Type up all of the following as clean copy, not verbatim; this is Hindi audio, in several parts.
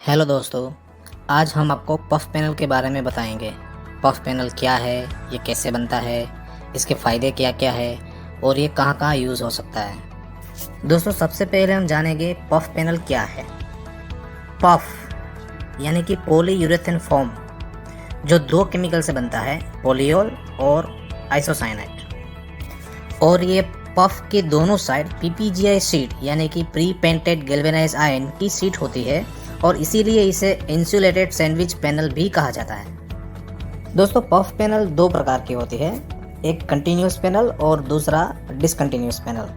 हेलो दोस्तों, आज हम आपको पफ पैनल के बारे में बताएंगे। पफ पैनल क्या है, ये कैसे बनता है, इसके फ़ायदे क्या क्या है और ये कहाँ कहाँ यूज़ हो सकता है। दोस्तों, सबसे पहले हम जानेंगे पफ पैनल क्या है। पफ यानी कि पॉलीयूरेथेन फोम, जो दो केमिकल से बनता है, पॉलीओल और आइसोसाइनाइड। और ये पफ के दोनों साइड पीपीजीआई शीट यानी कि प्री पेंटेड गैल्वेनाइज्ड आयरन की शीट होती है और इसीलिए इसे इंसुलेटेड सैंडविच पैनल भी कहा जाता है। दोस्तों, पफ पैनल दो प्रकार की होती है, एक कंटिन्यूस पैनल और दूसरा डिसकंटिन्यूस पैनल।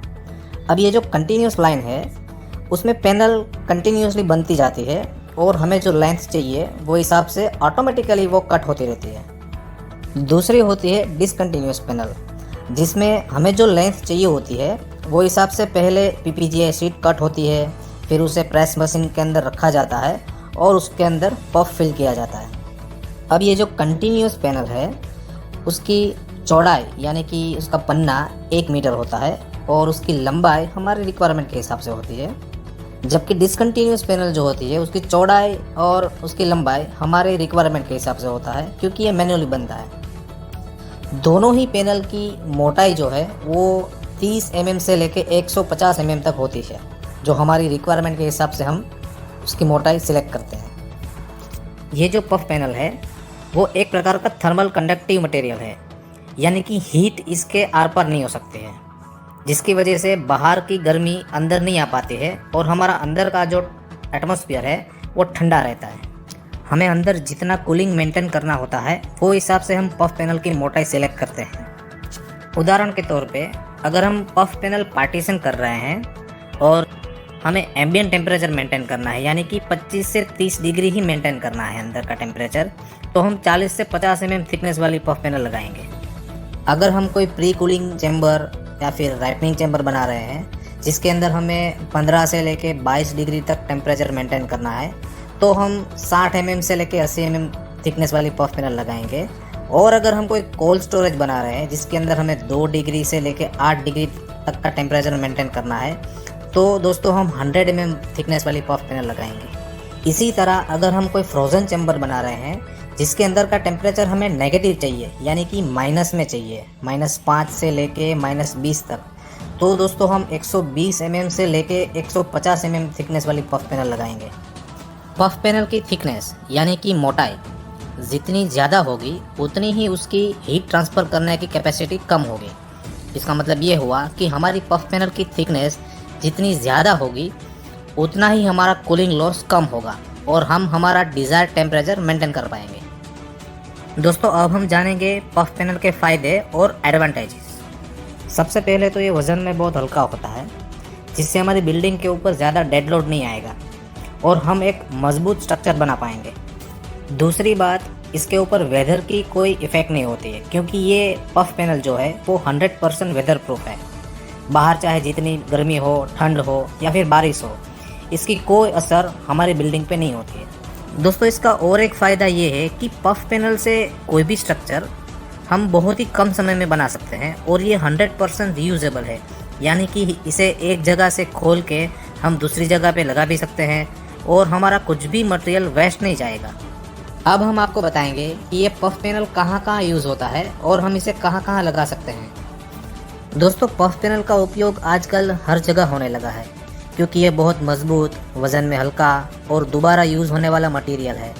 अब ये जो कंटिन्यूस लाइन है उसमें पैनल कंटिन्यूसली बनती जाती है और हमें जो लेंथ चाहिए वो हिसाब से ऑटोमेटिकली वो कट होती रहती है। दूसरी होती है डिसकंटिन्यूस पैनल, जिसमें हमें जो लेंथ चाहिए होती है वो हिसाब से पहले पीपीजीआई शीट कट होती है, फिर उसे प्रेस मशीन के अंदर रखा जाता है और उसके अंदर पफ फिल किया जाता है। अब ये जो कंटिन्यूस पैनल है उसकी चौड़ाई यानी कि उसका पन्ना 1 मीटर होता है और उसकी लंबाई हमारे रिक्वायरमेंट के हिसाब से होती है, जबकि डिसकंटिन्यूस पैनल जो होती है उसकी चौड़ाई और उसकी लंबाई हमारे रिक्वायरमेंट के हिसाब से होता है, क्योंकि ये मैन्युअली बनता है। दोनों ही पैनल की मोटाई जो है वो 30 mm से लेके 150 mm तक होती है, जो हमारी रिक्वायरमेंट के हिसाब से हम उसकी मोटाई सिलेक्ट करते हैं। ये जो पफ पैनल है वो एक प्रकार का थर्मल कंडक्टिव मटेरियल है, यानी कि हीट इसके आर पार नहीं हो सकती है, जिसकी वजह से बाहर की गर्मी अंदर नहीं आ पाती है और हमारा अंदर का जो एटमॉस्फेयर है वो ठंडा रहता है। हमें अंदर जितना कूलिंग मेंटेन करना होता है वो हिसाब से हम पफ पैनल की मोटाई सिलेक्ट करते हैं। उदाहरण के तौर पे अगर हम पफ पैनल पार्टीशन कर रहे हैं और हमें एम्बिएंट टेम्परेचर मेंटेन करना है, यानी कि 25 से 30 डिग्री ही मेंटेन करना है अंदर का टेम्परेचर, तो हम 40 से 50 mm थिकनेस वाली पफ पैनल लगाएंगे। अगर हम कोई प्री कूलिंग चैम्बर या फिर राइटनिंग चैम्बर बना रहे हैं जिसके अंदर हमें 15 से लेके 22 डिग्री तक टेम्परेचर मेंटेन करना है, तो हम 60 mm से लेके 80 mm थिकनेस वाली पफ पैनल लगाएंगे। और अगर हम कोई कोल्ड स्टोरेज बना रहे हैं जिसके अंदर हमें 2 डिग्री से लेके 8 डिग्री तक का टेम्परेचर मेंटेन करना है, तो दोस्तों हम 100 mm थिकनेस वाली पफ पैनल लगाएंगे। इसी तरह अगर हम कोई फ्रोज़न चैम्बर बना रहे हैं जिसके अंदर का टेम्परेचर हमें नेगेटिव चाहिए, यानी कि माइनस में चाहिए, -5 से लेके -20 तक, तो दोस्तों हम 120 mm से लेके 150 mm थिकनेस वाली पफ पैनल लगाएंगे। पफ पैनल की थिकनेस यानी कि मोटाई जितनी ज़्यादा होगी उतनी ही उसकी हीट ट्रांसफ़र करने की कैपेसिटी कम होगी। इसका मतलब ये हुआ कि हमारी पफ पैनल की थिकनेस जितनी ज़्यादा होगी उतना ही हमारा कूलिंग लॉस कम होगा और हम हमारा डिज़ायर्ड टेम्परेचर मेंटेन कर पाएंगे। दोस्तों, अब हम जानेंगे पफ पैनल के फ़ायदे और एडवांटेजेस। सबसे पहले तो ये वज़न में बहुत हल्का होता है, जिससे हमारी बिल्डिंग के ऊपर ज़्यादा डेड लोड नहीं आएगा और हम एक मजबूत स्ट्रक्चर बना पाएंगे। दूसरी बात, इसके ऊपर वेदर की कोई इफ़ेक्ट नहीं होती है, क्योंकि ये पफ पैनल जो है वो 100% वेदर प्रूफ है। बाहर चाहे जितनी गर्मी हो, ठंड हो या फिर बारिश हो, इसकी कोई असर हमारी बिल्डिंग पे नहीं होती है। दोस्तों, इसका और एक फ़ायदा ये है कि पफ पैनल से कोई भी स्ट्रक्चर हम बहुत ही कम समय में बना सकते हैं और ये 100% रीयूजेबल है, यानी कि इसे एक जगह से खोल के हम दूसरी जगह पे लगा भी सकते हैं और हमारा कुछ भी मटेरियल वेस्ट नहीं जाएगा। अब हम आपको बताएंगे कि ये पफ पैनल कहाँ कहाँ यूज़ होता है और हम इसे कहाँ कहाँ लगा सकते हैं। दोस्तों, पफ पैनल का उपयोग आजकल हर जगह होने लगा है, क्योंकि ये बहुत मजबूत, वज़न में हल्का और दोबारा यूज़ होने वाला मटेरियल है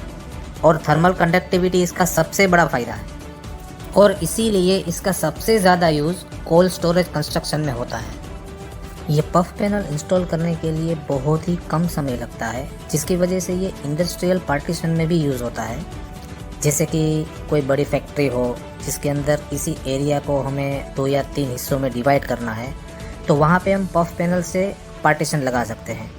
और थर्मल कंडक्टिविटी इसका सबसे बड़ा फ़ायदा है और इसीलिए इसका सबसे ज़्यादा यूज़ कोल्ड स्टोरेज कंस्ट्रक्शन में होता है। ये पफ पैनल इंस्टॉल करने के लिए बहुत ही कम समय लगता है, जिसकी वजह से ये इंडस्ट्रियल पार्टीशन में भी यूज़ होता है। जैसे कि कोई बड़ी फैक्ट्री हो जिसके अंदर इसी एरिया को हमें 2 या 3 हिस्सों में डिवाइड करना है, तो वहाँ पे हम पफ पैनल से पार्टीशन लगा सकते हैं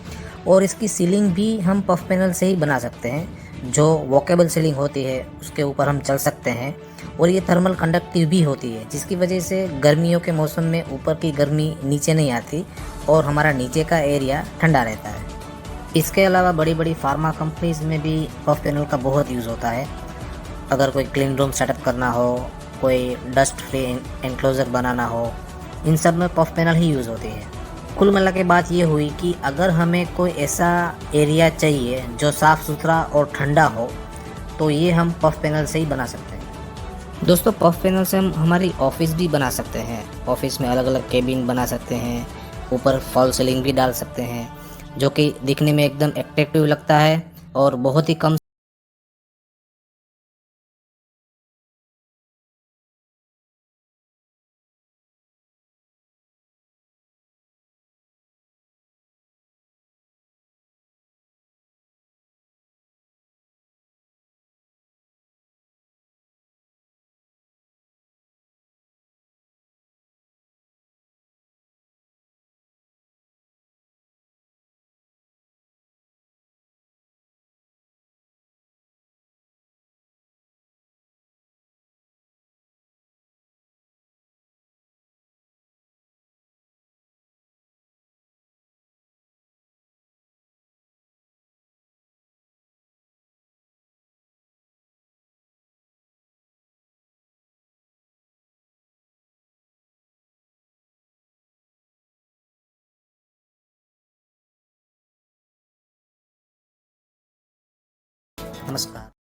और इसकी सीलिंग भी हम पफ पैनल से ही बना सकते हैं। जो वॉकेबल सीलिंग होती है उसके ऊपर हम चल सकते हैं और ये थर्मल कंडक्टिव भी होती है, जिसकी वजह से गर्मियों के मौसम में ऊपर की गर्मी नीचे नहीं आती और हमारा नीचे का एरिया ठंडा रहता है। इसके अलावा बड़ी बड़ी फार्मा कंपनीज़ में भी पफ पैनल का बहुत यूज़ होता है। अगर कोई क्लीन रूम सेटअप करना हो, कोई डस्ट फ्री एनक्लोजर बनाना हो, इन सब में पफ पैनल ही यूज़ होती है। कुल मिला के बात ये हुई कि अगर हमें कोई ऐसा एरिया चाहिए जो साफ़ सुथरा और ठंडा हो, तो ये हम पफ पैनल से ही बना सकते हैं। दोस्तों, पफ पैनल से हम हमारी ऑफिस भी बना सकते हैं। ऑफिस में अलग अलग केबिन बना सकते हैं, ऊपर फॉल सीलिंग भी डाल सकते हैं, जो कि दिखने में एकदम अट्रैक्टिव लगता है और बहुत ही कम नमस्कार।